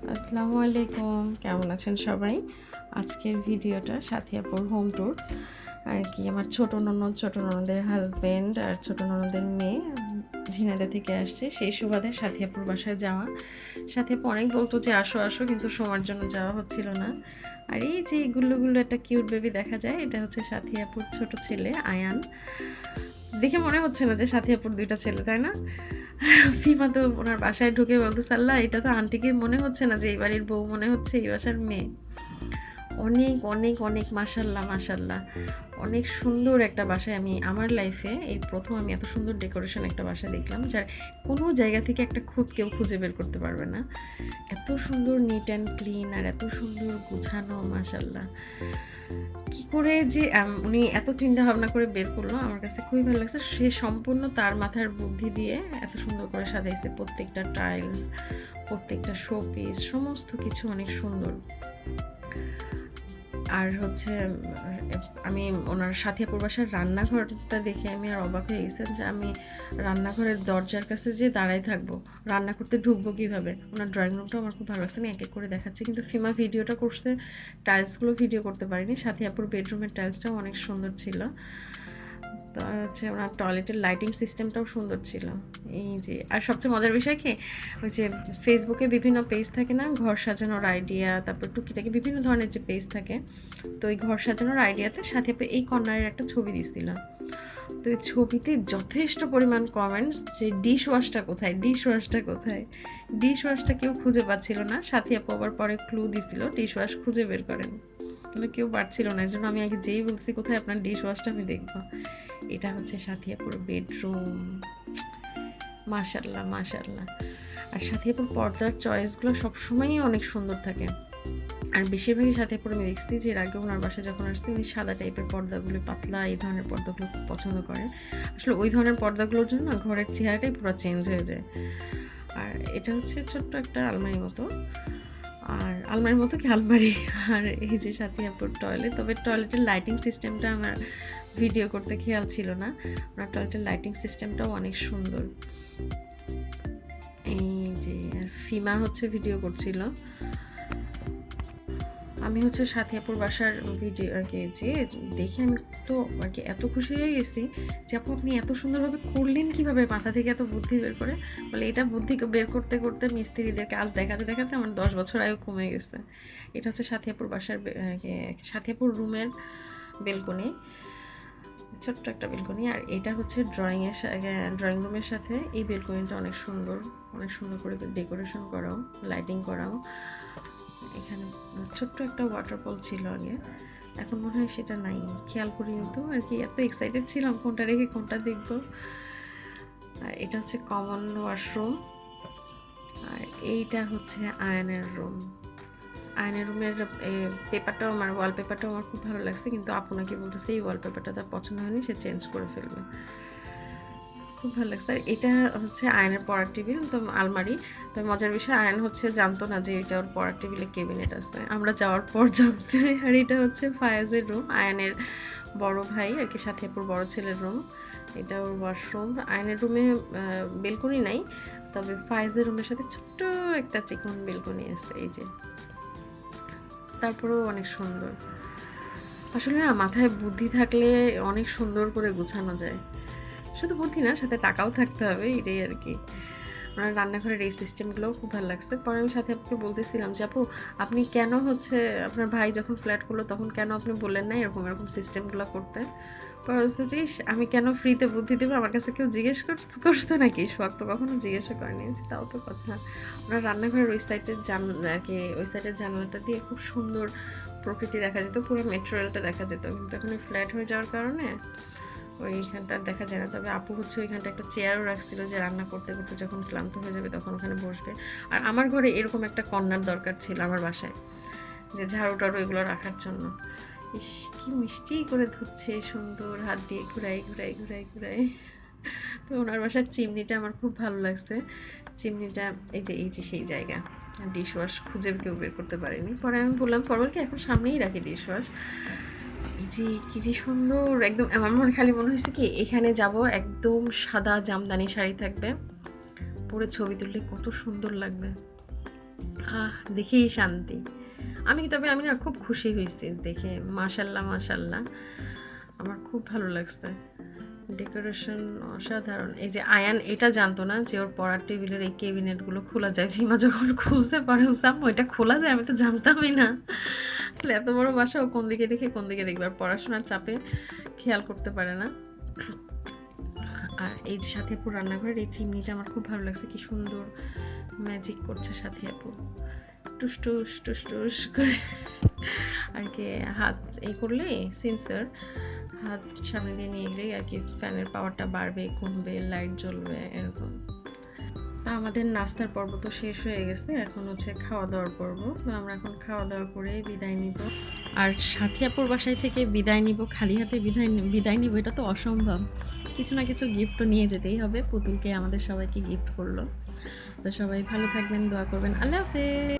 আসসালামু আলাইকুম, কেমন আছেন সবাই? আজকের ভিডিওটা সাথী আপুর হোম ট্যুর আর কি। আমার ছোট ননদের হাজব্যান্ড আর ছোট ননদের মেয়ে ঝিনাইদহ থেকে আসছে, সেই সুবাদে সাথী আপুর বাসায় যাওয়া। সাথী আপু অনেক বলতো যে আসো আসো, কিন্তু সময়ের জন্য যাওয়া হচ্ছিল না। আর এই যে গুল্লু একটা কিউট বেবি দেখা যায়, এটা হচ্ছে সাথী আপুর ছোট ছেলে আয়ান। দেখে মনে হচ্ছে না যে সাথী আপুর দুইটা ছেলে, তাই না? ফিমা তো ওনার বাসায় ঢুকে বলতেছে, আল্লাহ এটা তো আন্টিকে মনে হচ্ছে না যে এই বাড়ির বউ, মনে হচ্ছে এই বাসার মেয়ে। অনেক অনেক অনেক মাশাল্লাহ মাশাল্লাহ, অনেক সুন্দর একটা বাসায় আমি আমার লাইফে এই প্রথম আমি এত সুন্দর ডেকোরেশন একটা বাসা দেখলাম, যার কোনো জায়গা থেকে একটা খুঁত কেউ খুঁজে বের করতে পারবে না। এত সুন্দর নিট অ্যান্ড ক্লিন আর এত সুন্দর গুছানো, মাশাল্লাহ। কি করে যে উনি এত চিন্তা ভাবনা করে বের করলো, আমার কাছে খুবই ভালো লাগছে। সে সম্পূর্ণ তার মাথার বুদ্ধি দিয়ে এত সুন্দর করে সাজাইছে, প্রত্যেকটা টাইলস, প্রত্যেকটা শোপিস, সমস্ত কিছু অনেক সুন্দর। আর হচ্ছে আমি ওনার সাথী আপুর বাসার রান্নাঘরটা দেখে আমি আর অবাক হয়ে গেছি যে আমি রান্নাঘরের দরজার কাছে যে দাঁড়াই থাকবো, রান্না করতে ঢুকবো কীভাবে। ওনার ড্রয়িং রুমটা আমার খুব ভালো লাগছে, আমি এক এক করে দেখাচ্ছি। কিন্তু ফিমা ভিডিওটা করছে, টাইলসগুলো ভিডিও করতে পারিনি। সাথী আপুর বেডরুমের টাইলসটাও অনেক সুন্দর ছিল। তো হচ্ছে ওনার টয়লেটের লাইটিং সিস্টেমটাও সুন্দর ছিল। এই যে, আর সবচেয়ে মজার বিষয় কি, ওই যে ফেসবুকে বিভিন্ন পেজ থাকে না, ঘর সাজানোর আইডিয়া, তারপর টুকিটাকি বিভিন্ন ধরনের যে পেজ থাকে, তো এই ঘর সাজানোর আইডিয়াতে সাথে এই কর্নারের একটা ছবি দিছিল। তো এই ছবিতে যথেষ্ট পরিমাণ কমেন্টস যে ডিশ ওয়াশটা কোথায়, ডিশ ওয়াশটা কোথায়। ডিশ ওয়াশটা কেউ খুঁজে পাচ্ছিল না। সাথী আপু আবার পরে ক্লু দিছিল ডিশ ওয়াশ খুঁজে বের করেন, কিন্তু কেউ পারছিল না। এর জন্য আমি আগে যেই বলছি কোথায় আপনার ডিশ ওয়াশটা আমি দেখবো। এটা হচ্ছে সাথিয়াপুর বেডরুম, মাশাল্লাহ মাশাল্লাহ। আর সাথিয়াপুর পর্দার চয়েসগুলো সবসময়ই অনেক সুন্দর থাকে। আর বেশিরভাগই সাথিয়াপুর আমি দেখছি যে এর আগে ওনার বাসায় যখন আসছি, উনি সাদা টাইপের পর্দাগুলো, পাতলা এই ধরনের পর্দাগুলো খুব পছন্দ করে। আসলে ওই ধরনের পর্দাগুলোর জন্য ঘরের চেহারাটাই পুরো চেঞ্জ হয়ে যায়। আর এটা হচ্ছে ছোট্ট একটা আলমারির মতো, আর আলমারির মতো কি আলমারি। আর এই যে সাথী আপুর টয়লেট, তবে টয়লেটের লাইটিং সিস্টেমটা আমার ভিডিও করতে খেয়াল ছিল না। ওনার টয়লেটের লাইটিং সিস্টেমটাও অনেক সুন্দর। এই যে, আর ফিমা হচ্ছে ভিডিও করছিল। আমি হচ্ছে সাথী আপুর বাসার ভিডিও আর কি যে দেখে আমি তো আর কি এত খুশি হয়ে গেছি যে আপু আপনি এত সুন্দরভাবে করলেন কীভাবে, মাথা থেকে এত বুদ্ধি বের করে। বলে এটা বুদ্ধি বের করতে করতে মিস্ত্রিদের কাজ দেখাতে দেখাতে আমার 10 বছর আয়ু কমে গেছে। এটা হচ্ছে সাথী আপুর বাসার সাথী আপুর রুমের বেলকনি, ছোট্ট একটা বেলকনি। আর এটা হচ্ছে ড্রয়িং রুমের সাথে এই বেলকনিটা অনেক সুন্দর, অনেক সুন্দর করে ডেকোরেশন করাও, লাইটিং করাও। এখানে ছোট্ট একটা ওয়াটারফল ছিল আগে, এখন মনে হয় সেটা নাই, খেয়াল করিনি তো আর কি। এত এক্সাইটেড ছিলাম কোনটা রেখে কোনটা দেখবো। আর এটা হচ্ছে কমন ওয়াশরুম। আর এইটা হচ্ছে আয়নের রুম। আয়নের রুমের পেপারটাও আমার, ওয়ালপেপারটাও আমার খুব ভালো লাগছে, কিন্তু আপনাকে বলতেছে এই ওয়ালপেপারটা তার পছন্দ হয়নি, সে চেঞ্জ করে ফেলবে। খুব ভালো লাগছে। আর এটা হচ্ছে আয়নের পড়ার টেবিল, তো আলমারি। তো মজার বিষয়, আয়ন হচ্ছে জানতো না যে এটা ওর পড়ার টেবিলে কেবিনেট আছে, আমরা যাওয়ার পর জানছে। আর এটা হচ্ছে ফায়াজের রুম, আয়নের বড় ভাই আর কি, সাথে আপুর বড় ছেলের রুম। এটা ওর ওয়াশরুম। আয়নের রুমে বেলকনি নাই, তবে ফায়াজের রুমের সাথে ছোট্ট একটা চিকন বেলকনি আছে, এই যে। তারপরেও অনেক সুন্দর। আসলে না, মাথায় বুদ্ধি থাকলে অনেক সুন্দর করে গুছানো যায়। শুধু বুদ্ধি না, সাথে টাকাও থাকতে হবে, এটাই আর কি। ওনার রান্নাঘরের এই সিস্টেমগুলোও খুব ভালো লাগছে। পরে আমি সাথে আপুকে বলতেছিলাম যে আপু আপনি কেন হচ্ছে আপনার ভাই যখন ফ্ল্যাট করলো তখন কেন আপনি বললেন না এরকম এরকম সিস্টেমগুলো করতে। পরে বলছে যে আমি কেন ফ্রিতে বুদ্ধি দেবো, আমার কাছে কেউ জিজ্ঞেস করতো নাকি, শখ তো কখনো জিজ্ঞাসা করেনি। তাও তো কথা। ওনার রান্নাঘরের ওই সাইডের আর কি, ওই সাইডের জানালাটা দিয়ে খুব সুন্দর প্রকৃতি দেখা যেত, পুরো মেট্রো রেলটা দেখা যেত। কিন্তু এখন ওই ফ্ল্যাট হয়ে যাওয়ার কারণে ওইখানটা দেখা যায় না। তবে আপু হচ্ছে ওইখানটা একটা চেয়ারও রাখছিল, যে রান্না করতে করতে যখন ক্লান্ত হয়ে যাবে তখন ওখানে বসবে। আর আমার ঘরে এরকম একটা কর্নার দরকার ছিল আমার বাসায়, যে ঝাড়ু টাড়ু এগুলো রাখার জন্য। ইস, কি মিষ্টি করে ধুচ্ছে সুন্দর হাত দিয়ে, ঘুরাই ঘুরাই ঘুরাই ঘুরাই। তো ওনার বাসার চিমনিটা আমার খুব ভালো লাগছে। চিমনিটা এই যে সেই জায়গা, ডিশ ওয়াশ খুঁজে কেউ বের করতে পারেনি। পরে আমি বললাম পরবর্তী এখন সামনেই রাখি ডিশ ওয়াশ। জি, কি যে সুন্দর, একদম আমার খালি মনে হয়েছে কি এখানে যাব, একদম সাদা জামদানি শাড়ি থাকবে, পরে ছবি তুললে কত সুন্দর লাগবে। দেখেই শান্তি। আমি না খুব খুশি হয়েছি দেখে, মাশাল্লাহ মাশাল্লাহ, আমার খুব ভালো লাগছে। ডেকোরেশন অসাধারণ। এই যে আয়ান এটা জানতো না যে ওর পড়ার টেবিলের এই ক্যাবিনেটগুলো খোলা যায়। ভীমা যখন খুলতে পারে আম্মু এটা খোলা যায়, আমি তো জানতামই না। আসলে এত বড় বাসা ও কোন দিকে দেখে কোন দিকে দেখবে, আর পড়াশোনার চাপে খেয়াল করতে পারে না। আর এই যে সাথী আপুর রান্নাঘরের এই চিমনিটা আমার খুব ভালো লাগছে, কি সুন্দর ম্যাজিক করছে সাথী আপু, টুস টুস টুস টুস করে আর কি হাত এই করলে সেন্সর, হাত সামনে দিয়ে নিয়ে গেলেই আর কি ফ্যানের পাওয়ারটা বাড়বে, কমবে, লাইট জ্বলবে এরকম। তা আমাদের নাস্তার পর্ব তো শেষ হয়ে গেছে, এখন হচ্ছে খাওয়া দাওয়ার পর্ব। তো আমরা এখন খাওয়া দাওয়া করে বিদায় নিব। আর সাথী আপুর বাসায় থেকে বিদায় নিব, খালি হাতে বিদায় নিব এটা তো অসম্ভব। কিছু না কিছু গিফট তো নিয়ে যেতেই হবে। পুতুলকে আমাদের সবাইকে গিফট করলো। তো সবাই ভালো থাকবেন, দোয়া করবেন। আল্লাহ হাফেজ।